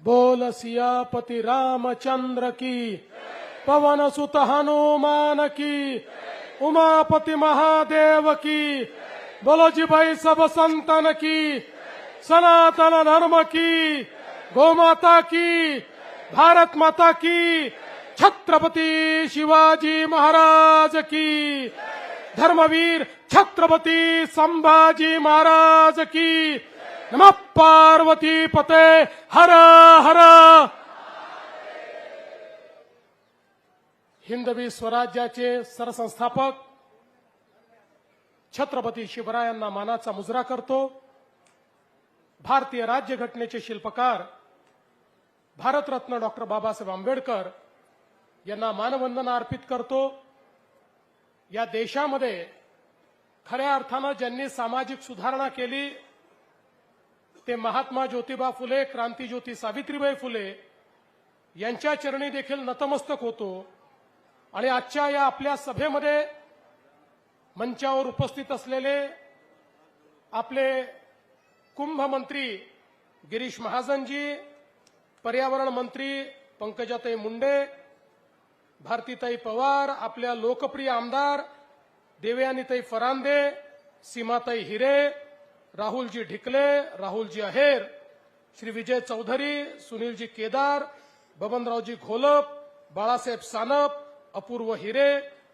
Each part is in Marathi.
बोल सियापति रामचंद्र की, पवन सुत हनुमान की, उमापति महादेव की, बोलो जी भाई सब संतन की, सनातन धर्म की, गोमाता की, भारत माता की, छत्रपति शिवाजी महाराज की, धर्मवीर छत्रपति संभाजी महाराज की, नमः पार्वती पते हर हर। हिंदवी स्वराज्याचे सरसंस्थापक छत्रपती शिवरायांना मानाचा मुजरा करतो। भारतीय राज्यघटनेचे शिल्पकार भारतरत्न डॉक्टर बाबासाहेब आंबेडकर यांना मानवंदना अर्पित करतो। या देशामध्ये खऱ्या अर्थानं ज्यांनी सामाजिक सुधारणा केली ते महात्मा ज्योतिबा फुले, क्रांतीज्योती सावित्रीबाई फुले यांच्या चरणी देखील नतमस्तक होतो। आणि आजच्या या आपल्या सभेमध्ये मंचावर उपस्थित असलेले आपले कुंभ मंत्री गिरीश महाजनजी, पर्यावरण मंत्री पंकजाताई मुंडे, भारतीताई पवार, आपल्या लोकप्रिय आमदार देवयानीताई फरांदे, सीमाताई हिरे, राहुलजी ढिकले, राहुलजी अहेर, श्री विजय चौधरी, सुनीलजी केदार, बबनरावजी घोलप, बाळासाहेब सानप, अपूर्व हिरे,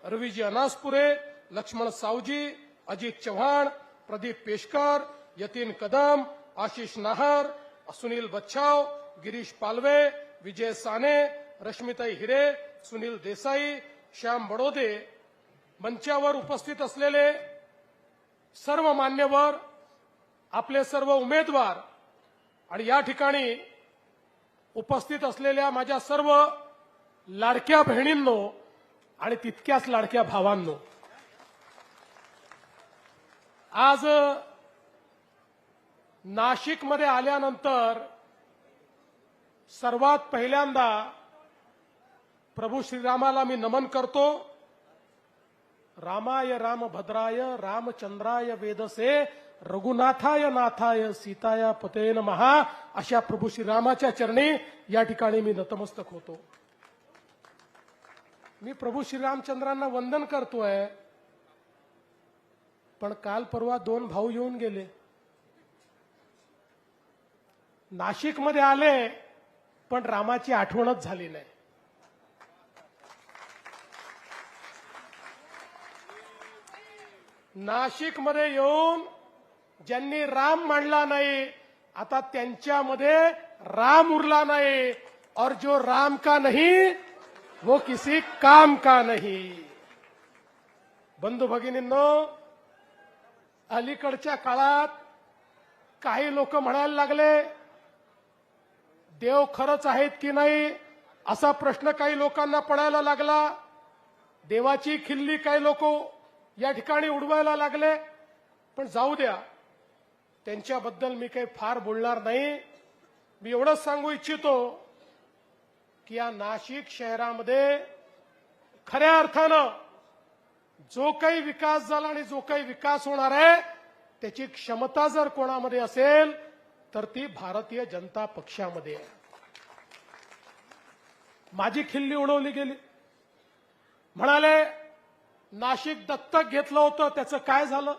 रवीजी अनासपुरे, लक्ष्मण सावजी, अजित चव्हाण, प्रदीप पेशकर, यतीन कदम, आशिष नाहर, सुनील बच्छाव, गिरीश पालवे, विजय साने, रश्मिताई हिरे, सुनील देसाई, श्याम बडोदे, मंचावर उपस्थित असलेले सर्व मान्यवर, आपले सर्व उमेदवार आणि या ठिकाणी उपस्थित असलेल्या माझ्या सर्व लाडक्या बहिणींनो आणि तितक्याच लाडक्या भावांनो, आज नाशिकमध्ये आल्यानंतर सर्वात पहिल्यांदा प्रभू श्रीरामाला मी नमन करतो। रामाय रामभद्राय रामचंद्राय वेदसे रघुनाथाय नाथाय सीताया पते नमः, अशा प्रभू श्रीरामाच्या चरणी या ठिकाणी मी नतमस्तक होतो। मी प्रभू श्रीरामचंद्रांना वंदन करतोय, पण काल परवा दोन भाऊ येऊन गेले, नाशिकमध्ये आले पण रामाची आठवणच झाली नाही। नाशिकमध्ये येऊन ज्यांनी राम मानला नाही, आता त्यांच्यामध्ये राम उरला नाही, और जो राम का नहीं वो किसी काम का नहीं। बंधू भगिनींनो, अलीकडच्या काळात काही लोक म्हणायला लागले देव खरंच आहेत की नाही असा प्रश्न काही लोकांना पडायला लागला। देवाची खिल्ली काही लोक या ठिकाणी उडवायला लागले, पण जाऊ द्या, त्यांच्याबद्दल मी काही फार बोलणार नाही। मी एवढंच सांगू इच्छितो की या नाशिक शहरामध्ये खऱ्या अर्थानं जो काही विकास झाला आणि जो काही विकास होणार आहे त्याची क्षमता जर कोणामध्ये असेल तर ती भारतीय जनता पक्षामध्ये आहे। माझी खिल्ली उडवली गेली, म्हणाले नाशिक दत्तक घेतलं होतं, त्याचं काय झालं?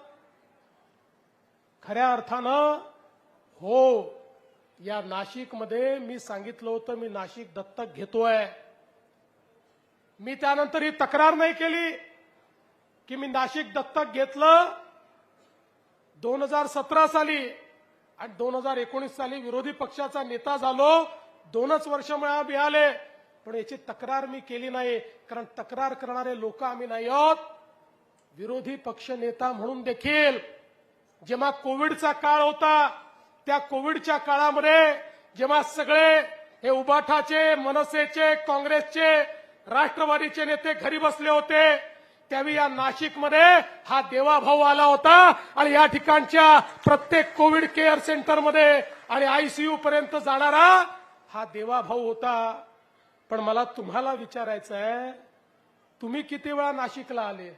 खऱ्या अर्थानं हो, या नाशिकमध्ये मी सांगितलं होतं मी नाशिक दत्तक घेतोय। मी त्यानंतर ही तक्रार नाही केली की मी नाशिक दत्तक घेतलं। 2017 साली आणि 2019 साली विरोधी पक्षाचा नेता झालो, 2च वर्ष मला मिळाले, पण याची तक्रार मी केली नाही, कारण तक्रार करणारे लोक आम्ही नाही आहोत। विरोधी पक्ष नेता म्हणून देखील जेव्हा कोविडचा काळ होता, त्या कोविडच्या काळामध्ये जेव्हा सगळे हे उबाठाचे, मनसेचे, काँग्रेसचे, राष्ट्रवादीचे नेते घरी बसले होते, त्यावेळी या नाशिकमध्ये हा देवाभाऊ आला होता आणि या ठिकाणच्या प्रत्येक कोविड केअर सेंटरमध्ये आणि आयसीयू पर्यंत जाणारा हा देवाभाऊ होता। पण मला तुम्हाला विचारायचं आहे, तुम्ही किती वेळा नाशिकला आले?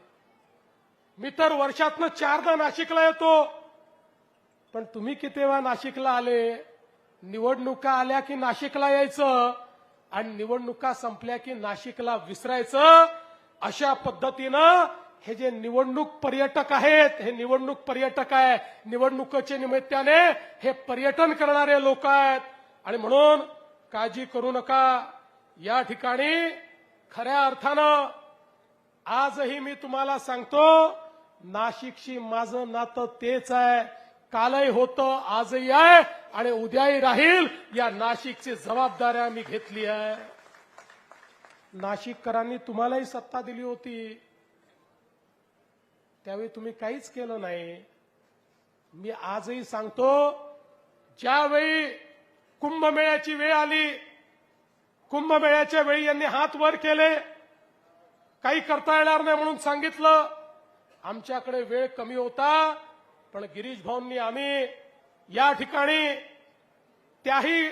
मी तर वर्षातनं 4दा नाशिकला येतो, पण तुम्ही किती वेळा नाशिकला आले? निवडणुका आल्या की नाशिकला यायचं आणि निवडणुका संपल्या की नाशिकला विसरायचं, अशा पद्धतीनं हे जे निवडणूक पर्यटक आहेत, हे निवडणूक पर्यटक आहे, निवडणुकीच्या निमित्ताने हे पर्यटन करणारे लोक आहेत. आणि म्हणून काळजी करू नका. या ठिकाणी खऱ्या अर्थानं आजही मी तुम्हाला सांगतो, नाशिकशी माझं नातं तेच आहे. कालही होतं, आजही आहे आणि उद्याही राहील. या नाशिकची जबाबदारी आम्ही घेतली आहे. नाशिककरांनी तुम्हालाही सत्ता दिली होती, त्यावेळी तुम्ही काहीच केलं नाही. मी आजही सांगतो, ज्यावेळी कुंभमेळ्याची वेळ आली, कुंभमेळ्याच्या वेळी यांनी हात वर केले, काही करता येणार नाही म्हणून सांगितलं. आमच्याकडे वेळ कमी होता, पण गिरीश भाऊंनी आम्ही या ठिकाणी त्याही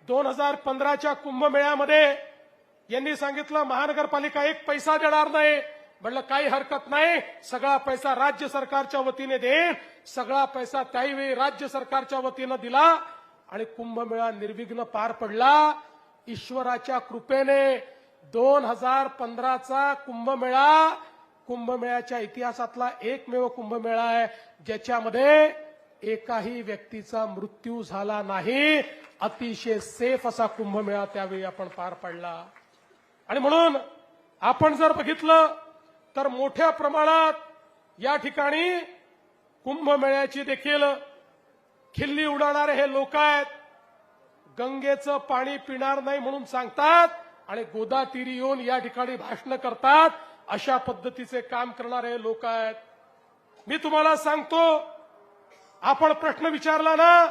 2015च्या कुंभमेळ्यामध्ये यांनी सांगितलं महानगरपालिका एक पैसा देणार नाही. म्हणलं काही हरकत नाही, सगळा पैसा राज्य सरकारच्या वतीने देईन. सगळा पैसा त्याही राज्य सरकारच्या वतीनं दिला आणि कुंभमेळा निर्विघ्न पार पडला. ईश्वराच्या कृपेने 2015चा कुंभमेळ्याच्या इतिहासातला एकमेव कुंभमेळा आहे ज्याच्यामध्ये एकाही व्यक्तीचा मृत्यू झाला नाही. अतिशय सेफ असा कुंभमेळा त्यावेळी आपण पार पाडला. आणि म्हणून आपण जर बघितलं तर मोठ्या प्रमाणात या ठिकाणी कुंभमेळ्याची देखील खिल्ली उडवणारे हे लोक आहेत. गंगेचं पाणी पिणार नाही म्हणून सांगतात आणि गोदातीरी येऊन या ठिकाणी भाषण करतात. अशा पद्धतीचे काम करणारे लोक आहेत. मी तुम्हाला सांगतो, आपण प्रश्न विचारला ना,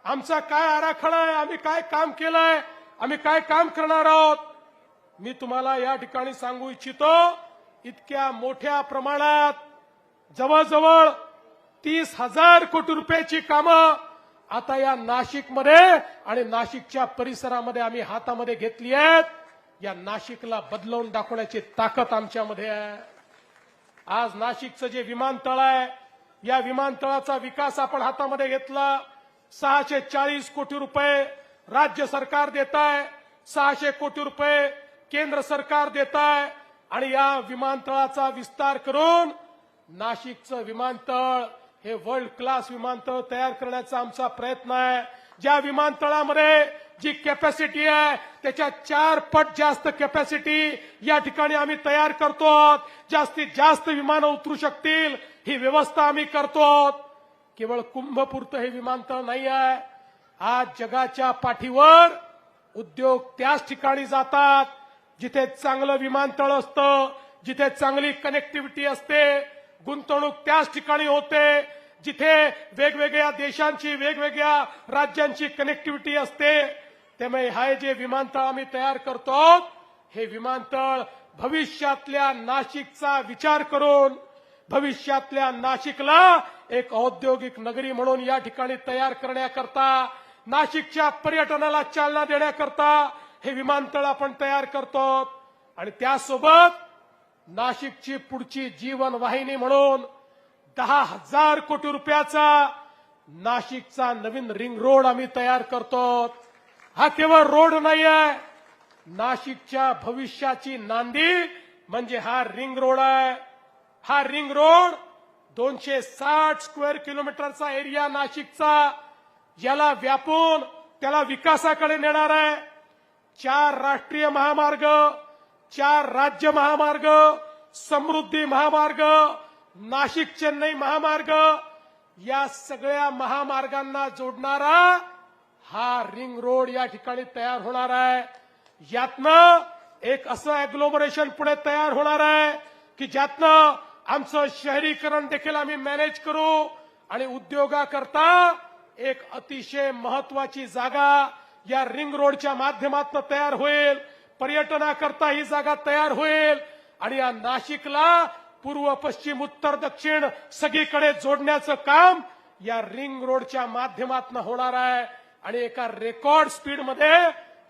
आमचा काय आराखडा आहे, आम्ही काय काम केलंय, आम्ही काय काम करणार आहोत. मी तुम्हाला या ठिकाणी सांगू इच्छितो, इतक्या मोठ्या प्रमाणात जवळजवळ 30,000 कोटी रुपयाची कामं आता या नाशिकमध्ये आणि नाशिकच्या परिसरामध्ये आम्ही हातामध्ये घेतली आहेत. या नाशिकला बदलवून दाखवण्याची ताकद आमच्यामध्ये आहे. आज नाशिकचं जे विमानतळ आहे, या विमानतळाचा विकास आपण हातामध्ये घेतला. 640 कोटी रुपये राज्य सरकार देत आहे, 600 कोटी रुपये केंद्र सरकार देत आहे आणि या विमानतळाचा विस्तार करून नाशिकचं विमानतळ हे वर्ल्ड क्लास विमानतळ तयार करण्याचा आमचा प्रयत्न आहे. ज्या विमानतळामध्ये जी कॅपॅसिटी आहे त्याच्या 4 पट जास्त कॅपॅसिटी या ठिकाणी आम्ही तयार करतो आहोत. जास्तीत जास्त विमानं उतरू शकतील ही व्यवस्था आम्ही करतो आहोत. केवळ कुंभपुरतं हे विमानतळ नाही आहे. आज जगाच्या पाठीवर उद्योग त्याच ठिकाणी जातात जिथे चांगलं विमानतळ असतं, जिथे चांगली कनेक्टिव्हिटी असते. गुंतवणूक त्याच ठिकाणी होते जिथे वेगवेगळ्या देशांची, वेगवेगळ्या राज्यांची कनेक्टिव्हिटी असते. त्यामुळे हे जे विमानतळ आम्ही तयार करतो, हे विमानतळ भविष्यातल्या नाशिकचा विचार करून, भविष्यातल्या नाशिकला एक औद्योगिक नगरी म्हणून या ठिकाणी तयार करण्याकरता, नाशिकच्या पर्यटनाला चालना देण्याकरता हे विमानतळ आपण तयार करतो. आणि त्यासोबत नाशिकची पुढची जीवन वाहिनी म्हणून 10,000 कोटी रुपयाचा नाशिकचा नवीन रिंग रोड आम्ही तयार करतो. हा केवळ रोड नाही आहे, नाशिकच्या भविष्याची नांदी म्हणजे हा रिंग रोड आहे. हा रिंग रोड 260 स्क्वेअर किलोमीटरचा एरिया नाशिकचा, याला व्यापून त्याला विकासाकडे नेणार आहे. 4 राष्ट्रीय महामार्ग, 4 राज्य महामार्ग, समृद्धी महामार्ग, नाशिक चेन्नई महामार्ग, या सगळ्या महामार्गांना जोडणारा हा रिंग रोड या ठिकाणी तयार होणार आहे. यातनं एक असं अॅग्लोमरेशन पुढे तयार होणार आहे की ज्यातनं आमचं शहरीकरण देखील आम्ही मॅनेज करू आणि उद्योगाकरता एक अतिशय महत्वाची जागा या रिंग रोडच्या माध्यमातून तयार होईल. पर्यटनाकरता ही जागा तयार होईल आणि या नाशिकला पूर्व, पश्चिम, उत्तर, दक्षिण सगळीकडे जोडण्याचं काम या रिंग रोडच्या माध्यमातून होणार आहे. आणि एका रेकॉर्ड स्पीडमध्ये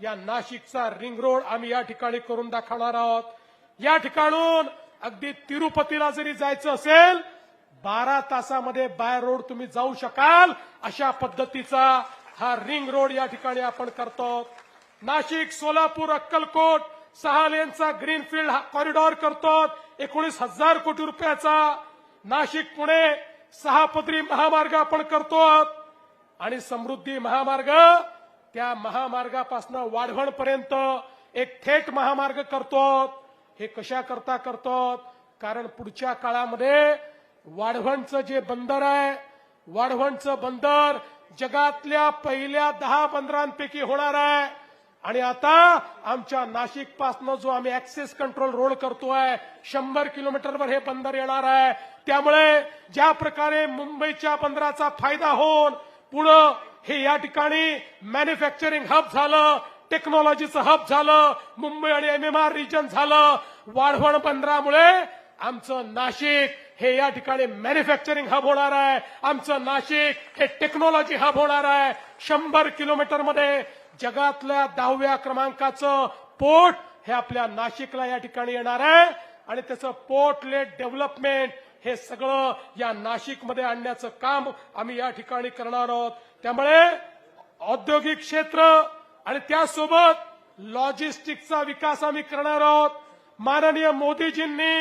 या नाशिकचा रिंग रोड आम्ही या ठिकाणी करून दाखवणार आहोत. या ठिकाणून अगदी तिरुपतीला जरी जायचं असेल 12 तासामध्ये बाय रोड तुम्ही जाऊ शकाल, अशा पद्धतीचा हा रिंग रोड या ठिकाणी आपण करतो. नाशिक, सोलापूर, अक्कलकोट 6 लेनचा ग्रीनफील्ड कॉरिडॉर करतो 19,000 कोटी रुपयाचा. नाशिक पुणे 6 पदरी महामार्ग आपण करतो आणि समृद्धी महामार्ग त्या महामार्गापासून वाढवणपर्यंत एक थेट महामार्ग करतो. हे कशा करता करतो? कारण पुढच्या काळामध्ये वाढवणचं जे बंदर आहे, वाढवणचं बंदर जगातल्या पहिल्या 10 बंदरांपैकी होणार आहे. आणि आता आमच्या नाशिक पासून जो आम्ही ऍक्सेस कंट्रोल रोड करतोय 100 किलोमीटरवर हे बंदर येणार आहे. त्यामुळे ज्या प्रकारे मुंबईच्या बंदराचा फायदा होऊन पुढं हे या ठिकाणी मॅन्युफॅक्चरिंग हब झालं, टेक्नॉलॉजीचं हब झालं, मुंबई आणि MMR रिजन झालं. वाढवण बंदरामुळे आमचं नाशिक हे या ठिकाणी मॅन्युफॅक्चरिंग हब होणार आहे. आमचं नाशिक हे टेक्नॉलॉजी हब होणार आहे. 100 किलोमीटरमध्ये जगातल्या 10व्या क्रमांकाचं पोर्ट हे आपल्या नाशिकला या ठिकाणी येणार आहे आणि त्याचं पोर्ट लेड डेव्हलपमेंट हे सगळं या नाशिकमध्ये आणण्याचं काम आम्ही या ठिकाणी करणार आहोत. त्यामुळे औद्योगिक क्षेत्र आणि त्यासोबत लॉजिस्टिकचा विकास आम्ही करणार आहोत. माननीय मोदीजींनी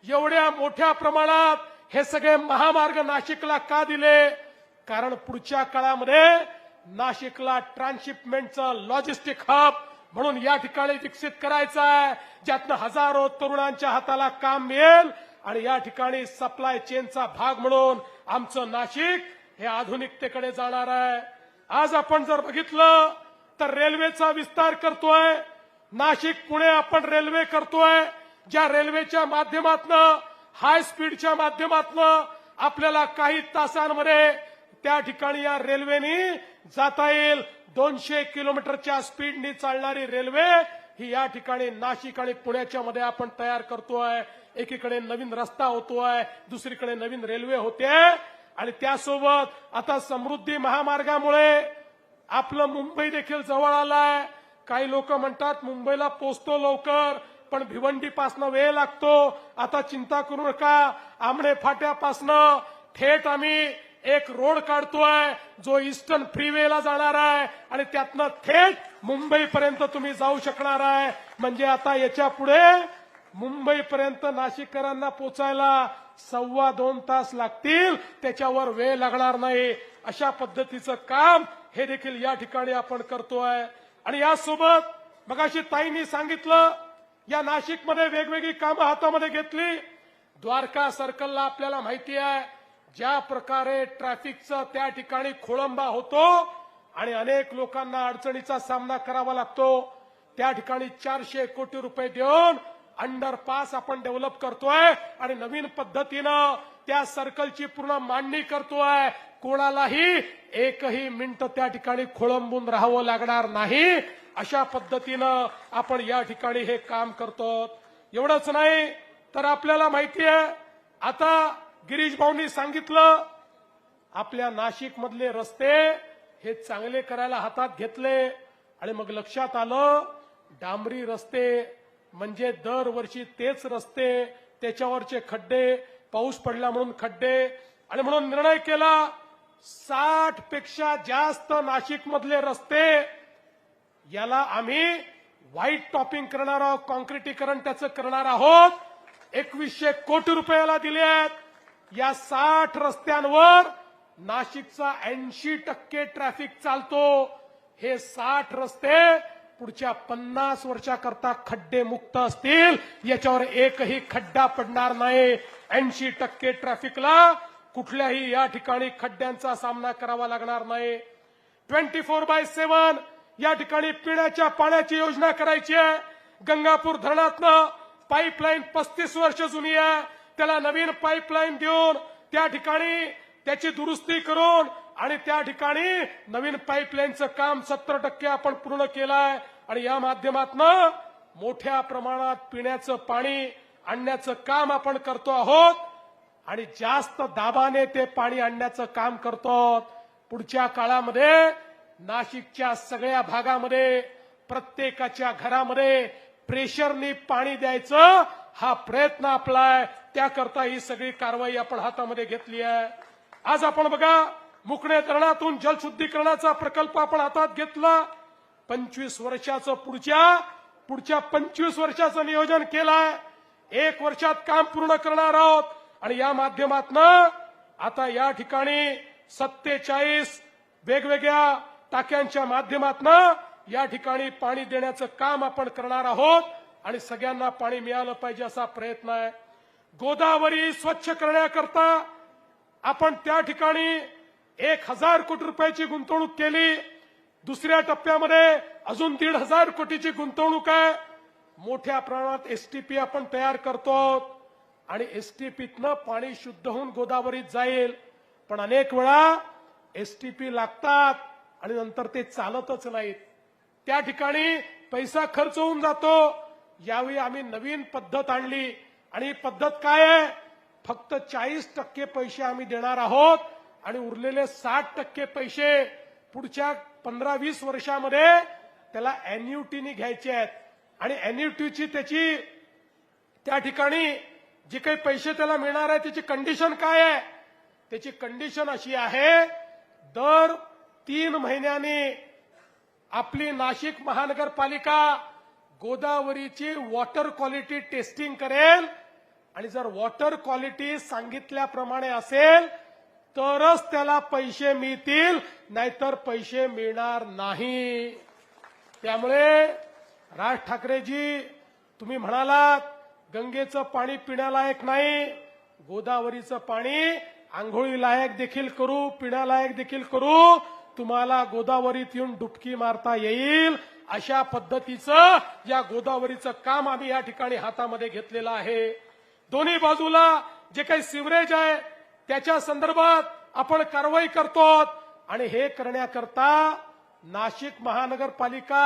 एवढ्या मोठ्या प्रमाणात हे सगळे महामार्ग नाशिकला का दिले? कारण पुढच्या काळामध्ये नाशिकला ट्रान्सशिपमेंटचं लॉजिस्टिक हब म्हणून या ठिकाणी विकसित करायचं आहे, ज्यातनं हजारो तरुणांच्या हाताला काम मिळेल आणि या ठिकाणी सप्लाय चेनचा भाग म्हणून आमचं नाशिक हे आधुनिकतेकडे जाणार आहे. आज आपण जर बघितलं तर रेल्वेचा विस्तार करतोय. नाशिक पुणे आपण रेल्वे करतोय, ज्या रेल्वेच्या माध्यमातनं हाय स्पीडच्या माध्यमातनं आपल्याला काही तासांमध्ये त्या ठिकाणी या रेल्वेनी जाता येईल. 200 किलोमीटरच्या स्पीडनी चालणारी रेल्वे ही या ठिकाणी नाशिक आणि पुण्याच्या मध्ये आपण तयार करतोय. एकीकडे नवीन रस्ता होतोय, दुसरीकडे नवीन रेल्वे होते आणि त्यासोबत आता समृद्धी महामार्गामुळे आपलं मुंबई देखील जवळ आलाय. काही लोक म्हणतात मुंबईला पोहोचतो लवकर, पण भिवंडीपासनं वेळ लागतो. आता चिंता करू नका, आमणे फाट्यापासनं थेट आम्ही एक रोड काढतोय जो ईस्टर्न फ्रीवेला जाणार आहे आणि त्यातनं थेट मुंबईपर्यंत तुम्ही जाऊ शकणार आहे. म्हणजे आता याच्या पुढे मुंबईपर्यंत नाशिककरांना पोचायला 2.25 तास लागतील, त्याच्यावर वेळ लागणार नाही. अशा पद्धतीचं काम हे देखील या ठिकाणी आपण करतोय. आणि यासोबत मगाशी ताईंनी सांगितलं या नाशिकमध्ये वेगवेगळी कामं हातामध्ये घेतली. द्वारका सर्कलला आपल्याला माहिती आहे ज्या प्रकारे ट्रॅफिकचा त्या ठिकाणी खोळंबा होतो आणि अनेक लोकांना अडचणीचा सामना करावा लागतो. त्या ठिकाणी 400 कोटी रुपये देऊन अंडरपास आपण डेव्हलप करतोय आणि नवीन पद्धतीनं त्या सर्कलची पूर्ण मांडणी करतोय. कोणालाही एकही मिनिट त्या ठिकाणी खोळंबून राहावं लागणार नाही. अशा पद्धतीनं आपण या ठिकाणी हे काम करतो. एवढंच नाही तर आपल्याला माहिती आहे आता गिरीश भाऊंनी सांगितलं आपल्या नाशिक मधले रस्ते हे चांगले करायला हातात घेतले आणि मग लक्षात आलं डांबरी रस्ते म्हणजे दरवर्षी तेच रस्ते, त्याच्यावरचे खड्डे, पाऊस पडला म्हणून खड्डे, आणि म्हणून निर्णय केला 60 पेक्षा जास्त नाशिक मधले रस्ते याला आम्ही व्हाईट टॉपिंग करणार आहोत, कॉन्क्रिटीकरण त्याचं करणार आहोत. 2100 कोटी रुपयाला दिले आहेत. या 60 रस्त्यांवर नाशिकचा 80% ट्रॅफिक चालतो. हे 60 रस्ते पुढच्या 50 वर्षाकरता खड्डे मुक्त असतील, याच्यावर एकही खड्डा पडणार नाही. 80% ट्रॅफिकला कुठल्याही या ठिकाणी खड्ड्यांचा सामना करावा लागणार नाही. 24/7 या ठिकाणी पिण्याच्या पाण्याची योजना करायची आहे. गंगापूर धरणातनं पाईपलाईन 35 वर्ष जुनी आहे, त्याला नवीन पाईपलाईन देऊन त्या ठिकाणी त्याची दुरुस्ती करून आणि त्या ठिकाणी नवीन पाईपलाईनचं काम 70% आपण पूर्ण केलंय आणि या माध्यमातून मोठ्या प्रमाणात पिण्याचं पाणी आणण्याचं काम आपण करतो आहोत आणि जास्त दाबाने ते पाणी आणण्याचं काम करतो. पुढच्या काळामध्ये नाशिकच्या सगळ्या भागामध्ये प्रत्येकाच्या घरामध्ये प्रेशरनी पाणी द्यायचं हा प्रयत्न आपला आहे. त्याकरता ही सगळी कारवाई आपण हातामध्ये घेतली आहे. आज आपण बघा मुकणे धरणातून जलशुद्धीकरणाचा प्रकल्प आपण हातात घेतला. 25 वर्षाचं पुढच्या 25 वर्षाचं नियोजन केलंय. 1 वर्षात काम पूर्ण करणार आहोत आणि या माध्यमातनं आता या ठिकाणी 47 वेगवेगळ्या टाक्यांच्या माध्यमातनं या ठिकाणी पाणी देण्याचं काम आपण करणार आहोत आणि सगळ्यांना पाणी मिळालं पाहिजे असा प्रयत्न आहे. गोदावरी स्वच्छ करण्याकरता आपण त्या ठिकाणी 1000 कोटी रुपयाची गुंतवणूक केली. दुसऱ्या टप्प्यामध्ये अजून 1,500 कोटीची गुंतवणूक आहे. मोठ्या प्रमाणात एसटीपी आपण तयार करतो आणि एसटीपीतनं पाणी शुद्ध होऊन गोदावरीत जाईल. पण अनेक वेळा एसटीपी लागतात आणि नंतर ते चालतच नाहीत. त्या ठिकाणी पैसा खर्च होऊन जातो. यावेळी आम्ही नवीन पद्धत आणली आणि ही पद्धत काय आहे? फक्त 40% पैसे आम्ही देणार आहोत आणि उरलेले 60% पैसे पुढच्या 15-20 वर्षामध्ये त्याला एन्युटीनी घ्यायचे आहेत आणि एन्युटीची त्याची त्या ठिकाणी जे काही पैसे त्याला मिळणार आहे त्याची कंडिशन काय आहे? त्याची कंडिशन अशी आहे, दर 3 महिन्यांनी आपली नाशिक महानगरपालिका गोदावरीची वॉटर क्वालिटी टेस्टिंग करेल आणि जर वॉटर क्वालिटी सांगितल्याप्रमाणे असेल तरच त्याला पैसे मिळतील, नाहीतर पैसे मिळणार नाही. त्यामुळे राज ठाकरेजी, तुम्ही म्हणालात गंगेचं पाणी पिण्यालायक नाही, गोदावरीचं पाणी आंघोळीलायक देखील करू, पिण्यालायक देखील करू, तुम्हाला गोदावरीत येऊन डुबकी मारता येईल अशा पद्धतीचं या गोदावरीचं काम आम्ही या ठिकाणी हातामध्ये घेतलेलं आहे. दोन्ही बाजूला जे काही सिवरेज आहे त्याच्या संदर्भात आपण कारवाई करतो आणि हे करण्याकरता नाशिक महानगरपालिका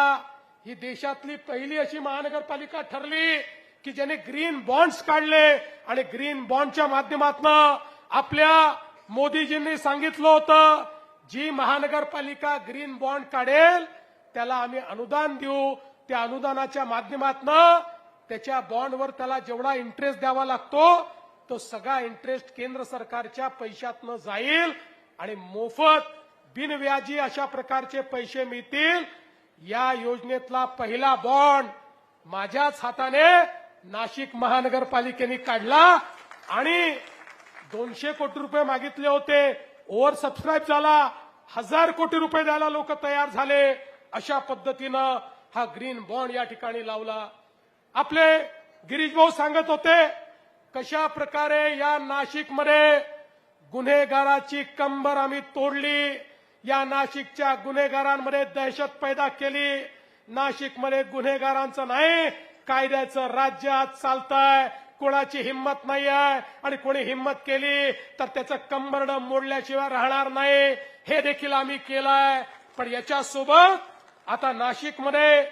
ही देशातली पहिली अशी महानगरपालिका ठरली की ज्याने ग्रीन बॉन्ड्स काढले आणि ग्रीन बॉन्डच्या माध्यमातून आपल्या मोदीजींनी सांगितलं होतं जी महानगरपालिका ग्रीन बॉन्ड काढेल त्याला आम्ही अनुदान देऊ. त्या अनुदानाच्या माध्यमातून त्याच्या बॉन्डवर त्याला जेवढा इंटरेस्ट द्यावा लागतो तो सगळा इंटरेस्ट केंद्र सरकारच्या पैशातनं जाईल आणि मोफत बिनव्याजी अशा प्रकारचे पैसे मिळतील. या योजनेतला पहिला बॉन्ड माझ्याच हाताने नाशिक महानगरपालिकेने काढला आणि 200 कोटी रुपये मागितले होते, ओव्हर सबस्क्राईब झाला, 1000 कोटी रुपये द्यायला लोक तयार झाले. अशा पद्धतीनं हा ग्रीन बॉन्ड या ठिकाणी लावला. आपले गिरीश भाऊ सांगत होते कशा प्रकारे या नाशिकमध्ये गुन्हेगाराची कंबर आम्ही तोडली, या नाशिकच्या गुन्हेगारांमध्ये दहशत पैदा केली. नाशिकमध्ये गुन्हेगारांचं नाही, कायद्याचं राज्य आज चालतंय. कोणाची हिंमत नाही आहे आणि कोणी हिंमत केली तर त्याचं कंबरडं मोडल्याशिवाय राहणार नाही. हे देखील आम्ही केलंय. पण याच्यासोबत आता नाशिकमध्ये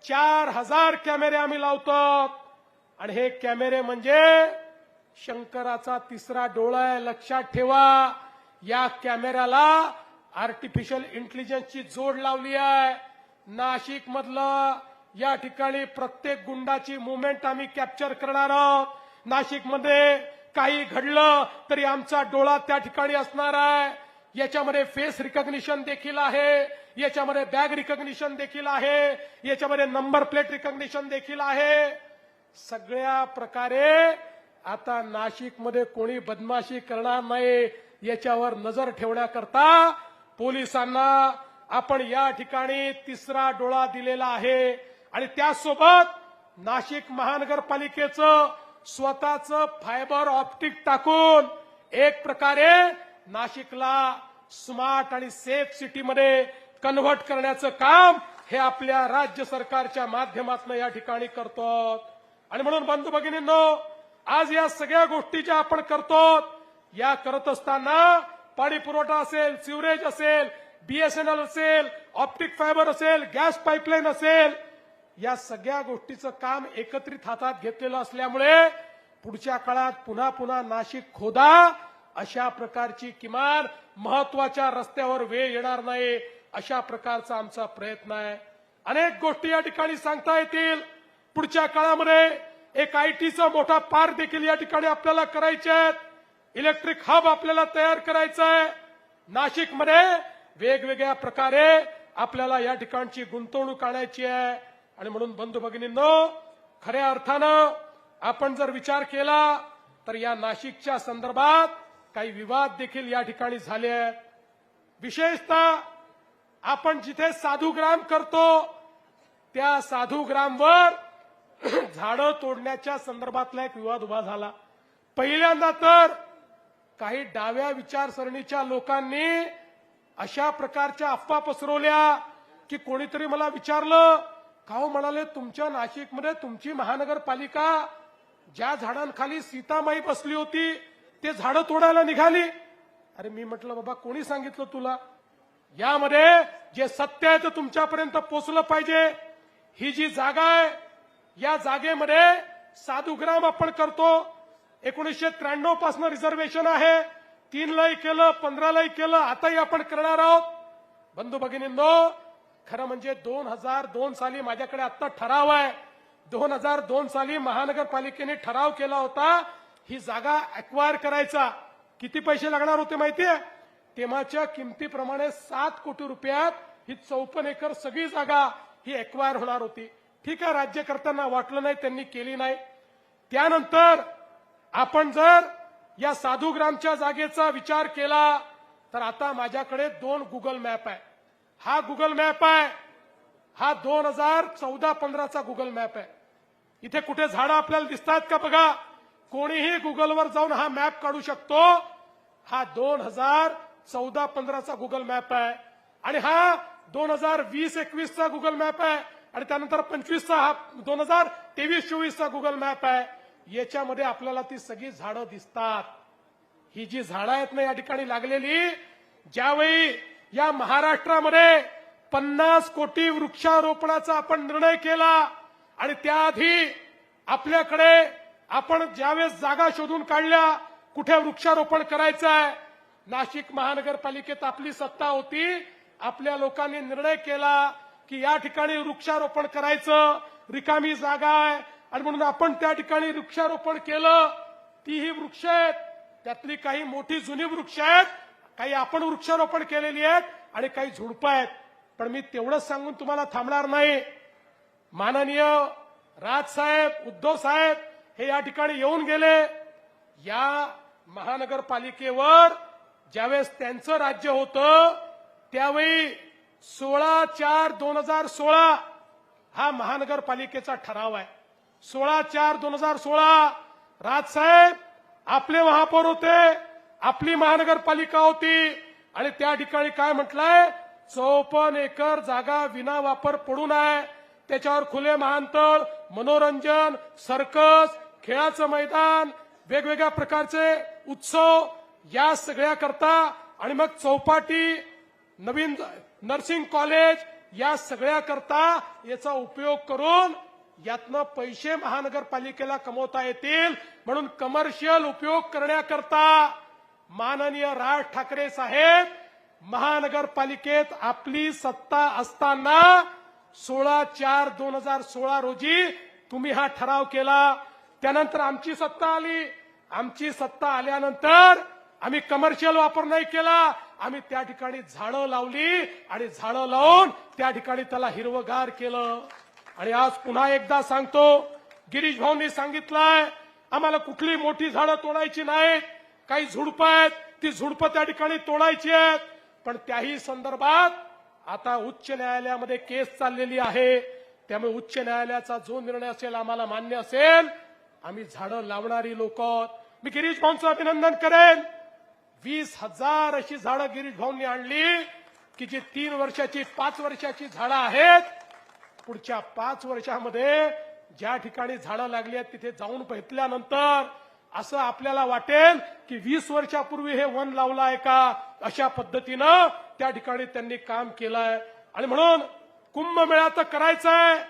4000 कॅमेरे आम्ही लावतो आणि हे कॅमेरे म्हणजे शंकराचा तिसरा डोळा आहे. लक्षात ठेवा, या कॅमेऱ्याला आर्टिफिशियल इंटेलिजन्सची जोड लावली आहे. नाशिक मधलं या ठिकाणी प्रत्येक गुंडाची मुवमेंट आम्ही कॅप्चर करणार आहोत. नाशिकमध्ये काही घडलं तरी आमचा डोळा त्या ठिकाणी असणार आहे. याच्यामध्ये फेस रिकॉग्निशन देखील आहे, याच्यामध्ये बॅग रिकॉग्निशन देखील आहे, याच्यामध्ये नंबर प्लेट रिकॉग्निशन देखील आहे. सगळ्या प्रकारे आता नाशिकमध्ये कोणी बदमाशी करणार नाही याच्यावर नजर ठेवण्याकरता पोलिसांना आपण या ठिकाणी तिसरा डोळा दिलेला आहे. आणि त्यासोबत नाशिक महानगरपालिकेचं स्वतःचं फायबर ऑप्टिक टाकून एक प्रकारे नाशिकला स्मार्ट आणि सेफ सिटीमध्ये कन्व्हर्ट करण्याचं काम हे आपल्या राज्य सरकारच्या माध्यमातून या ठिकाणी करतो. आणि म्हणून बंधू भगिनींनो, आज या सगळ्या गोष्टी ज्या आपण करतो या करत असताना पाणी पुरवठा असेल, सिवरेज असेल, बीएसएनएल असेल, ऑप्टिक फायबर असेल, गॅस पाईपलाईन असेल, या सगळ्या गोष्टीचं काम एकत्रित हातात घेतलेलं असल्यामुळे पुढच्या काळात पुन्हा पुन्हा नाशिक खोदा अशा प्रकारची किमान महत्वाच्या रस्त्यावर वेळ येणार नाही अशा प्रकारचा आमचा प्रयत्न आहे. अनेक गोष्टी या ठिकाणी सांगता येतील. पुढच्या काळामध्ये एक आयटीचा मोठा पार्क देखील या ठिकाणी आपल्याला करायचे आहेत. इलेक्ट्रिक हब आपल्याला तयार करायचा आहे. नाशिकमध्ये वेगवेगळ्या प्रकारे आपल्याला या ठिकाणची गुंतवणूक आणायची आहे आणि म्हणून बंधू भगिनींनो, खऱ्या अर्थानं आपण जर विचार केला तर या नाशिकच्या संदर्भात काही विवाद देखील या ठिकाणी झाले आहेत. विशेषतः आपण जिथे साधूग्राम करतो त्या साधूग्रामवर झाडं तोडण्याच्या संदर्भातला एक विवाद उभा झाला. पहिल्यांदा तर काही डाव्या विचारसरणीच्या लोकांनी अशा प्रकारच्या अफवा पसरवल्या की कोणीतरी मला विचारलं, का हो म्हणाले तुमच्या नाशिकमध्ये तुमची महानगरपालिका ज्या झाडांखाली सीतामाई बसली होती ते झाडं तोडायला निघाली. अरे मी म्हटलं बाबा कोणी सांगितलं तुला? यामध्ये जे सत्य आहे ते तुमच्यापर्यंत पोहोचलं पाहिजे. ही जी जागा आहे या जागेमध्ये साधूग्राम आपण करतो. 1993 पासून रिझर्वेशन आहे. 3 लाही केलं, 15 लाही केलं, आताही आपण करणार आहोत. बंधू भगिनींनो, खरं म्हणजे 2002 साली माझ्याकडे आता ठराव आहे. 2002 साली महानगरपालिकेने ठराव केला होता ही जागा अक्वायर करायचा. किती पैसे लागणार होते माहितीये? तेव्हाच्या किमतीप्रमाणे 7 कोटी रुपयात ही 54 एकर सगळी जागा ही अक्वायर होणार होती. ठीक आहे, राज्यकर्त्यांना वाटलं नाही, त्यांनी केली नाही. त्यानंतर आपण जर या साधूग्रामच्या जागेचा विचार केला तर आता माझ्याकडे 2 गुगल मॅप आहे. हा गुगल मॅप आहे, हा 2014-15चा गुगल मॅप आहे. इथे कुठे झाडं आपल्याला दिसतात का बघा. कोणीही गुगलवर जाऊन हा मॅप काढू शकतो. हा 2014-15चा गुगल मॅप आहे आणि हा 2020-21चा गुगल मॅप आहे आणि त्यानंतर 25चा हा 2023-24चा गुगल मॅप आहे. याच्यामध्ये आपल्याला ती सगळी झाडं दिसतात. ही जी झाडं आहेत ना या ठिकाणी लागलेली, ज्यावेळी या महाराष्ट्रामध्ये 50 कोटी वृक्षारोपणाचा आपण निर्णय केला आणि त्याआधी आपल्याकडे आपण ज्यावेळेस जागा शोधून काढल्या कुठे वृक्षारोपण करायचं आहे, नाशिक महानगरपालिकेत आपली सत्ता होती. आपल्या लोकांनी निर्णय केला की या ठिकाणी वृक्षारोपण करायचं, रिकामी जागा आहे आणि म्हणून आपण त्या ठिकाणी वृक्षारोपण केलं. तीही वृक्ष आहेत, त्यातली काही मोठी जुनी वृक्ष आहेत, काही आपण वृक्षारोपण केलेली आहेत आणि काही झुडपं आहेत. पण मी तेवढंच सांगून तुम्हाला थांबणार नाही. माननीय राजसाहेब, उद्धव साहेब हे या ठिकाणी येऊन गेले. या महानगरपालिकेवर ज्यावेळेस त्यांचं राज्य होतं त्यावेळी 16/4/2016 हा महानगरपालिकेचा ठराव आहे. 16/4/2016 राजसाहेब आपले महापौर होते, आपली महानगरपालिका होती आणि त्या ठिकाणी काय म्हटलंय, 54 एकर जागा विना वापर पडून आहे. त्याच्यावर खुले महानतळ, मनोरंजन, सर्कस, खेळाचं मैदान, वेगवेगळ्या प्रकारचे उत्सव या सगळ्या करता आणि मग चौपाटी, नवीन नर्सिंग कॉलेज या सगळ्या करता याचा उपयोग करून यातनं पैसे महानगरपालिकेला कमवता येतील म्हणून कमर्शियल उपयोग करण्याकरता माननीय राज ठाकरे साहेब महानगरपालिकेत आपली सत्ता असताना 16/4/2016 रोजी तुम्ही हा ठराव केला. त्यानंतर आमची सत्ता आली. आमची सत्ता आल्यानंतर आम्ही कमर्शियल वापर नाही केला. आम्ही त्या ठिकाणी झाडं लावली आणि झाडं लावून त्या ठिकाणी त्याला हिरवगार केलं. आणि आज पुन्हा एकदा सांगतो, गिरीश भाऊंनी सांगितलंय आम्हाला कुठली मोठी झाडं तोडायची नाहीत. काही झुडपं आहेत, ती झुडपं त्या ठिकाणी तोडायची आहेत. पण त्याही संदर्भात आता उच्च न्यायालयामध्ये केस चाललेली आहे. त्यामुळे उच्च न्यायालयाचा जो निर्णय असेल आम्हाला मान्य असेल. आम्ही झाडं लावणारी लोक. मी गिरीश भाऊंचं अभिनंदन करेन. 20,000 अशी झाडं गिरीश भाऊंनी आणली की जी 3 वर्षाची 5 वर्षाची झाडं आहेत. पुढच्या 5 वर्षामध्ये ज्या ठिकाणी झाडं लागली आहेत तिथे जाऊन भेटल्यानंतर असं आपल्याला वाटेल की 20 वर्षापूर्वी हे वन लावलं आहे का, अशा पद्धतीनं त्या ठिकाणी त्यांनी काम केलंय. आणि म्हणून कुंभमेळा तर करायचा आहे,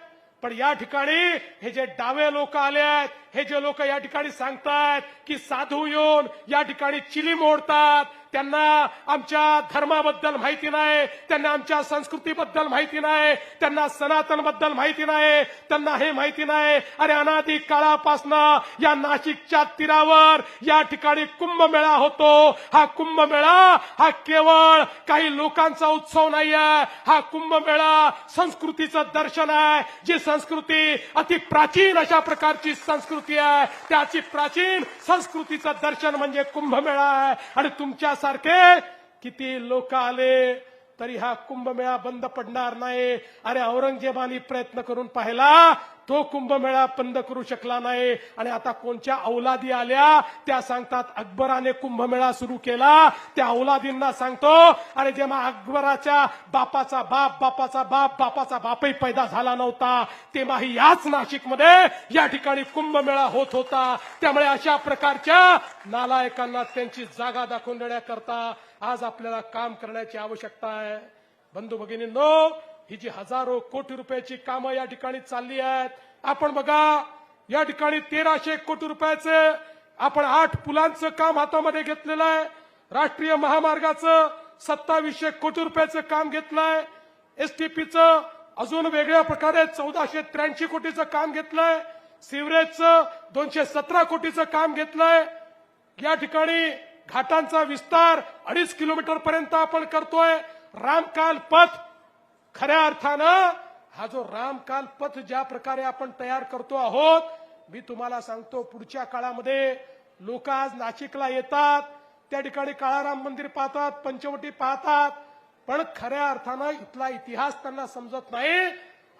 पण या ठिकाणी हे जे डावे लोक आले आहेत, हे जे लोक या ठिकाणी सांगतायत की साधू येऊन या ठिकाणी चिली मोडतात, त्यांना आमच्या धर्माबद्दल माहिती नाही, त्यांना आमच्या संस्कृतीबद्दल माहिती नाही, त्यांना सनातनबद्दल माहिती नाही, त्यांना हे माहिती नाही. अरे अनादी काळापासनं या नाशिकच्या तीरावर या ठिकाणी कुंभमेळा होतो. हा कुंभमेळा हा केवळ काही लोकांचा उत्सव नाहीये. हा कुंभमेळा संस्कृतीचं दर्शन आहे. जी संस्कृती अति प्राचीन अशा प्रकारची संस्कृती आहे, त्याची प्राचीन संस्कृतीचं दर्शन म्हणजे कुंभमेळा आहे. आणि तुमच्यासारखे किती लोक आले तरी हा कुंभमेळा बंद पडणार नाही. अरे औरंगजेबाने प्रयत्न करून पाहिला, तो कुंभमेळा बंद करू शकला नाही. आणि आता कोणत्या औलादी आल्या त्या सांगतात अकबराने कुंभमेळा सुरू केला. त्या औलादींना सांगतो, अरे जेव्हा अकबराच्या बापाचा बाप बापाचा बाप बापाचा बापही पैदा झाला नव्हता तेव्हाही याच नाशिकमध्ये या ठिकाणी कुंभमेळा होत होता. त्यामुळे अशा प्रकारच्या नालायकांना त्यांची जागा दाखवून देण्याकरता आज आपल्याला काम करण्याची आवश्यकता आहे. बंधू भगिनींनो, ही जी हजारो कोटी रुपयाची कामं या ठिकाणी चालली आहेत, आपण बघा या ठिकाणी 1300 कोटी रुपयाचे आपण 8 पुलांचं काम हातामध्ये घेतलेलं आहे. राष्ट्रीय महामार्गाचं 2700 कोटी रुपयाचं काम घेतलंय. एसटीपीचं अजून वेगळ्या प्रकारे 1483 कोटीचं काम घेतलंय. सिवरेजचं 217 कोटीचं काम घेतलंय. या ठिकाणी घाटांचा विस्तार 2.5 किलोमीटर पर्यंत आपण करतोय. रामकाल पथ, खऱ्या अर्थानं हा जो रामकाल पथ ज्या प्रकारे आपण तयार करतो आहोत, मी तुम्हाला सांगतो पुढच्या काळामध्ये लोक आज नाशिकला येतात, त्या ठिकाणी काळाराम मंदिर पाहतात, पंचवटी पाहतात, पण खऱ्या अर्थानं इथला इतिहास त्यांना समजत नाही.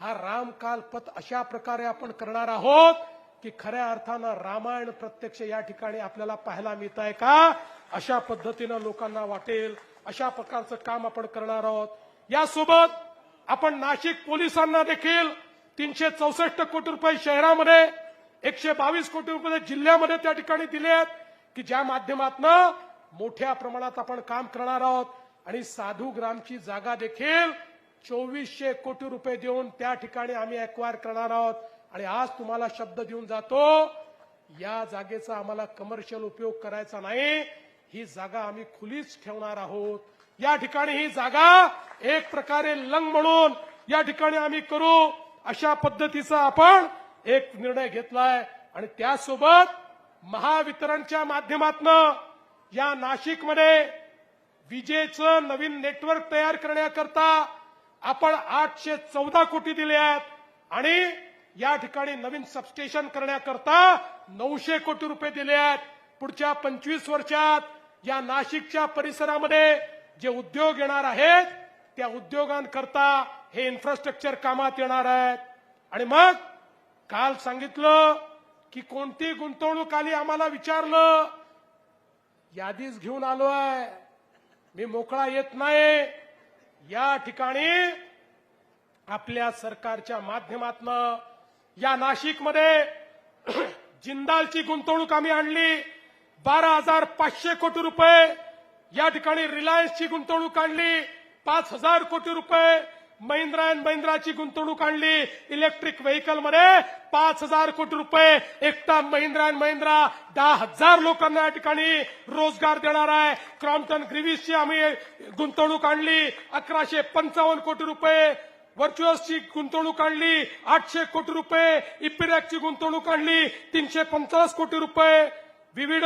हा रामकाल पथ अशा प्रकारे आपण करणार आहोत की खऱ्या अर्थानं रामायण प्रत्यक्ष या ठिकाणी आपल्याला पाहायला मिळत आहे का, अशा पद्धतीनं लोकांना वाटेल. अशा प्रकारचं काम आपण करणार आहोत. यासोबत आपण नाशिक पोलिसांना देखील 364 कोटी रुपये शहरामध्ये, 122 कोटी रुपये जिल्ह्यामध्ये त्या ठिकाणी दिले आहेत की ज्या माध्यमातून मोठ्या प्रमाणात आपण काम करणार आहोत. आणि साधू ग्रामची जागा देखील 2400 कोटी रुपये देऊन त्या ठिकाणी आम्ही एक्वायर करणार आहोत. आणि आज तुम्हाला शब्द देऊन जातो, या जागेचा आम्हाला कमर्शियल उपयोग करायचा नाही. ही जागा आम्ही खुलीच ठेवणार आहोत. या ठिकाणी ही जागा एक प्रकारे लंग म्हणून या ठिकाणी आम्ही करू, अशा पद्धतीचा आपण एक निर्णय घेतलाय. आणि त्यासोबत महावितरणच्या माध्यमातून या नाशिकमध्ये विजेचं नवीन नेटवर्क तयार करण्याकरता आपण 814 कोटी दिले आहेत. आणि या ठिकाणी नवीन सबस्टेशन करण्याकरता 900 कोटी रुपये दिले आहेत. पुढच्या 25 वर्षात या नाशिकच्या परिसरामध्ये जे उद्योग येणार आहेत त्या उद्योगांकरता हे इन्फ्रास्ट्रक्चर कामात येणार आहेत. आणि मग काल सांगितलं की कोणती गुंतवणूक आली, आम्हाला विचारलं, यादीच घेऊन आलो आहे, मी मोकळा येत नाही. या ठिकाणी आपल्या सरकारच्या माध्यमातून या नाशिकमध्ये जिंदालची गुंतवणूक आम्ही आणली 12,500 कोटी रुपये. या ठिकाणी रिलायन्सची गुंतवणूक आणली 5,000 कोटी रुपये. महिंद्रा अँड महिंद्राची गुंतवणूक आणली इलेक्ट्रिक व्हेकल मध्ये 5,000 कोटी रुपये. एकटा महिंद्रा अँड महिंद्रा 10,000 लोकांना या ठिकाणी रोजगार देणार आहे. क्रॉम्प्टन ग्रीव्हिसची आम्ही गुंतवणूक आणली 1,155 कोटी रुपये. व्हर्च्युअसची गुंतवणूक आणली 800 कोटी रुपये. इपिरॅकची गुंतवणूक आणली 350 कोटी रुपये. विविध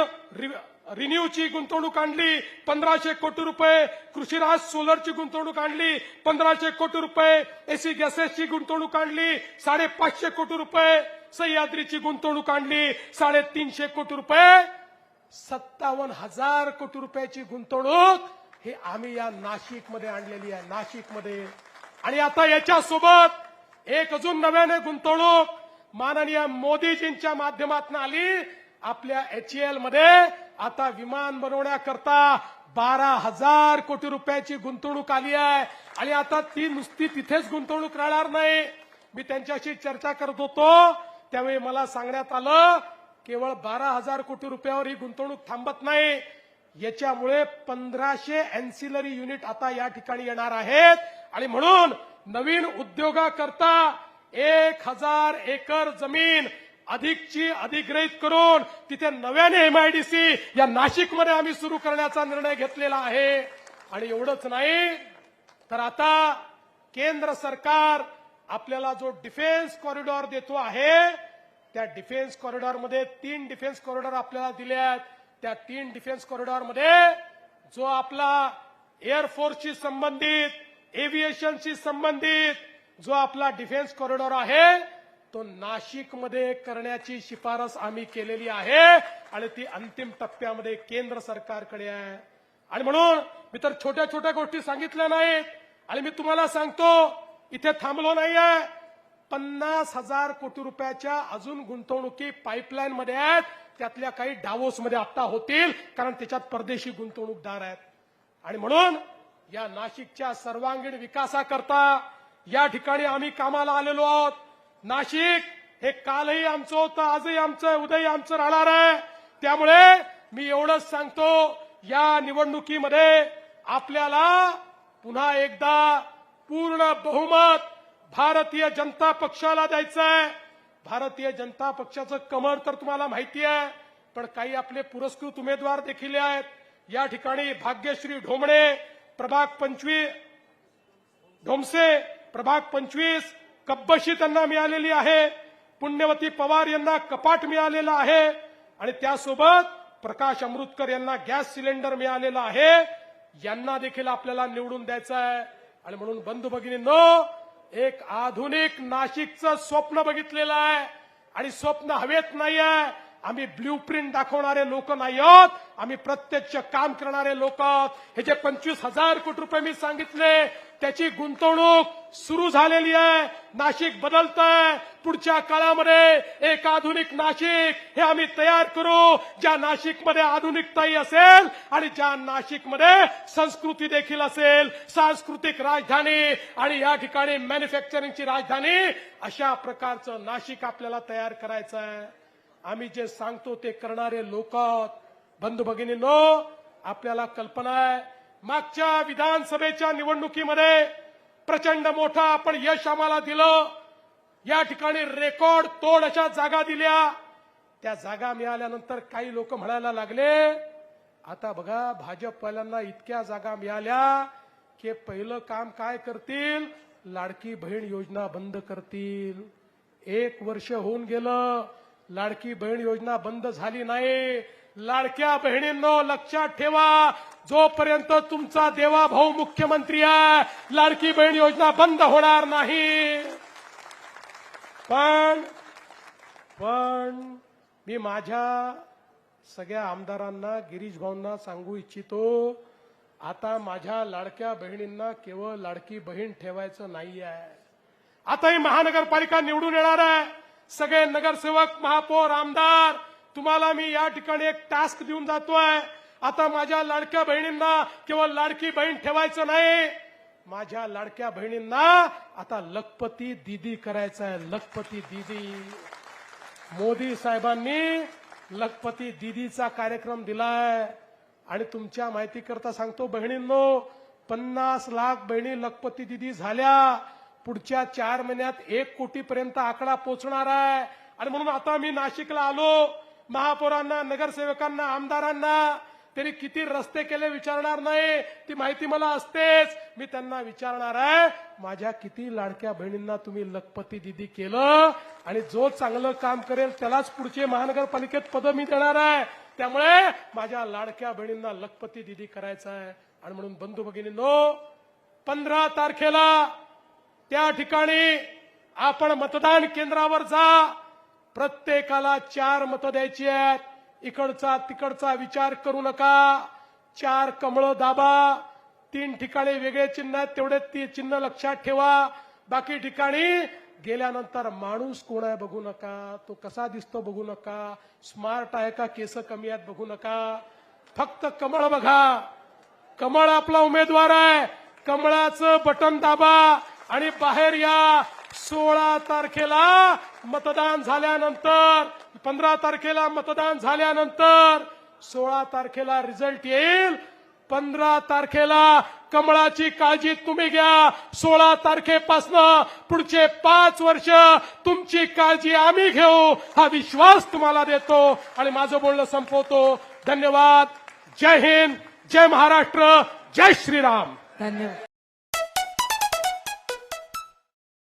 रिन्यूची गुंतवणूक आणली 1500 कोटी रुपये. कृषीराज सोलरची गुंतवणूक आणली 1500 कोटी रुपये. एसी गॅसेसची गुंतवणूक आणली 550 कोटी रुपये. सह्याद्रीची गुंतवणूक आणली 350 कोटी रुपये. 57,000 कोटी रुपयाची गुंतवणूक हे आम्ही या नाशिकमध्ये आणलेली आहे, नाशिकमध्ये. आणि आता याच्यासोबत एक अजून नव्याने गुंतवणूक माननीय मोदीजींच्या माध्यमातून आली. आपल्या HAL मध्ये आता विमान बनवण्याकरता 12,000 कोटी रुपयाची गुंतवणूक आली आहे. आणि आता ती नुसती तिथेच गुंतवणूक राहणार नाही. मी त्यांच्याशी चर्चा करत होतो त्यावेळी मला सांगण्यात आलं केवळ 12,000 कोटी रुपयावर ही गुंतवणूक थांबत नाही. याच्यामुळे 1500 अँसिलरी युनिट आता या ठिकाणी येणार आहेत. आणि म्हणून नवीन उद्योगाकरता 1,000 एकर जमीन अधिकची अधिग्रहित करून तिथे नव्याने एमआयडीसी या नाशिकमध्ये आम्ही सुरू करण्याचा निर्णय घेतलेला आहे. आणि एवढंच नाही तर आता केंद्र सरकार आपल्याला जो डिफेन्स कॉरिडॉर देतो आहे त्या डिफेन्स कॉरिडॉरमध्ये 3 डिफेन्स कॉरिडॉर आपल्याला दिले आहेत. त्या 3 डिफेन्स कॉरिडॉरमध्ये जो आपला एअरफोर्सशी संबंधित एव्हिएशनशी संबंधित जो आपला डिफेन्स कॉरिडॉर आहे तो नाशिकमध्ये करण्याची शिफारस आम्ही केलेली आहे आणि ती अंतिम टप्प्यामध्ये केंद्र सरकारकडे आहे. आणि म्हणून मी तर छोट्या छोट्या गोष्टी सांगितल्या नाहीत आणि मी तुम्हाला सांगतो इथे थांबलो नाहीये. 50,000 कोटी रुपयाच्या अजून गुंतवणुकी पाईपलाईन मध्ये आहेत. त्यातल्या काही डावोसमध्ये आता होतील कारण त्याच्यात परदेशी गुंतवणूकदार आहेत. आणि म्हणून या नाशिकच्या सर्वांगीण विकासाकरता या ठिकाणी आम्ही कामाला आलेलो आहोत. नाशिक हे कालही आमचं होतं, आजही आमचं, उद्याही आमचं राहणार आहे. त्यामुळे मी एवढंच सांगतो या निवडणुकीमध्ये आपल्याला पुन्हा एकदा पूर्ण बहुमत भारतीय जनता पक्षाला द्यायचं आहे. भारतीय जनता पक्षाचं कमळ तर तुम्हाला माहिती आहे, पण काही आपले पुरस्कृत उमेदवार देखील आहेत. या ठिकाणी भाग्यश्री ढोमणे प्रभाग 25 ढोमसे प्रभाग 25 कब्बशी त्यांना मिळालेली आहे. पुण्यवती पवार यांना कपाट मिळालेला आहे आणि त्यासोबत प्रकाश अमृतकर यांना गॅस सिलेंडर मिळालेला आहे. यांना देखील आपल्याला निवडून द्यायचं आहे. आणि म्हणून बंधू भगिनींनो एक आधुनिक नाशिकचं स्वप्न बघितलेलं आहे आणि स्वप्न हवेत नाहीये. आम्ही ब्ल्यूप्रिंट दाखवणारे लोक नाही आहोत, आम्ही प्रत्यक्ष काम करणारे लोक आहोत. हे जे 25,000 कोटी रुपये मी सांगितले त्याची गुंतवणूक सुरू झालेली आहे. नाशिक बदलतंय. पुढच्या काळामध्ये एक आधुनिक नाशिक हे आम्ही तयार करू, ज्या नाशिकमध्ये आधुनिकताही असेल आणि ज्या नाशिकमध्ये संस्कृती देखील असेल, सांस्कृतिक राजधानी आणि या ठिकाणी मॅन्युफॅक्चरिंगची राजधानी, अशा प्रकारचं नाशिक आपल्याला तयार करायचं आहे. आम्ही जे सांगतो ते करणारे लोक आहोत. बंधू भगिनींनो आपल्याला कल्पना आहे मागच्या विधानसभेच्या निवडणुकीमध्ये प्रचंड मोठं आपण यश आम्हाला दिलं. या ठिकाणी रेकॉर्ड तोड अशा जागा दिल्या. त्या जागा मिळाल्यानंतर काही लोक म्हणायला लागले आता बघा भाजपवाल्यांना इतक्या जागा मिळाल्या की पहिलं काम काय करतील, लाडकी बहीण योजना बंद करतील. 1 वर्ष होऊन गेलं, लाडकी बहीण योजना बंद झाली नाही. लाडक्या बहिणींनो लक्षात ठेवा, जोपर्यंत तुमचा देवा भाऊ मुख्यमंत्री आहे लाडकी बहीण योजना बंद होणार नाही. पण मी माझ्या सगळ्या आमदारांना गिरीश भाऊंना सांगू इच्छितो आता माझ्या लाडक्या बहिणींना केवळ लाडकी बहीण ठेवायचं नाही आहे. आता ही महानगरपालिका निवडून येणार आहे. सगळे नगरसेवक महापौर आमदार तुम्हाला मी या ठिकाणी एक टास्क देऊन जातोय. आता माझ्या लाडक्या बहिणींना केवळ लाडकी बहीण ठेवायचं नाही, माझ्या लाडक्या बहिणींना आता लखपती दीदी करायचं आहे. लखपती दीदी. मोदी साहेबांनी लखपती दीदीचा कार्यक्रम दिलाय आणि तुमच्या माहिती करता सांगतो बहिणींनो 50 लाख बहिणी लखपती दीदी झाल्या. पुढच्या 4 महिन्यात 1 कोटीपर्यंत आकडा पोहोचणार आहे. आणि म्हणून आता मी नाशिकला आलो, महापौरांना, नगरसेवकांना, आमदारांना त्यांनी किती रस्ते केले विचारणार नाही, ती माहिती मला असतेच. मी त्यांना विचारणार आहे माझ्या किती लाडक्या बहिणींना तुम्ही लखपती दीदी केलं आणि जो चांगलं काम करेल त्यालाच पुढचे महानगरपालिकेत पदं मी देणार आहे. त्यामुळे माझ्या लाडक्या बहिणींना लखपती दीदी करायचं आहे. आणि म्हणून बंधू भगिनींनो 15 तारखेला त्या ठिकाणी आपण मतदान केंद्रावर जा. प्रत्येकाला 4 मतं द्यायची आहेत. इकडचा तिकडचा विचार करू नका. 4 कमळं दाबा. 3 ठिकाणी वेगळे चिन्ह आहेत, तेवढे ती चिन्ह लक्षात ठेवा. बाकी ठिकाणी गेल्यानंतर माणूस कोण आहे बघू नका, तो कसा दिसतो बघू नका, स्मार्ट आहे का, केस कमी आहेत बघू नका. फक्त कमळ बघा. कमळ आपला उमेदवार आहे. कमळाचं बटन दाबा आणि बाहेर या. 16 तारखेला मतदान झाल्यानंतर 15 तारखेला मतदान झाल्यानंतर 16 तारखेला रिझल्ट येईल. 15 तारखेला कमळाची काळजी तुम्ही घ्या. 16 तारखेपासनं पुढचे 5 वर्ष तुमची काळजी आम्ही घेऊ, हा विश्वास तुम्हाला देतो आणि माझं बोलणं संपवतो. धन्यवाद. जय हिंद, जय महाराष्ट्र, जय श्रीराम. धन्यवाद.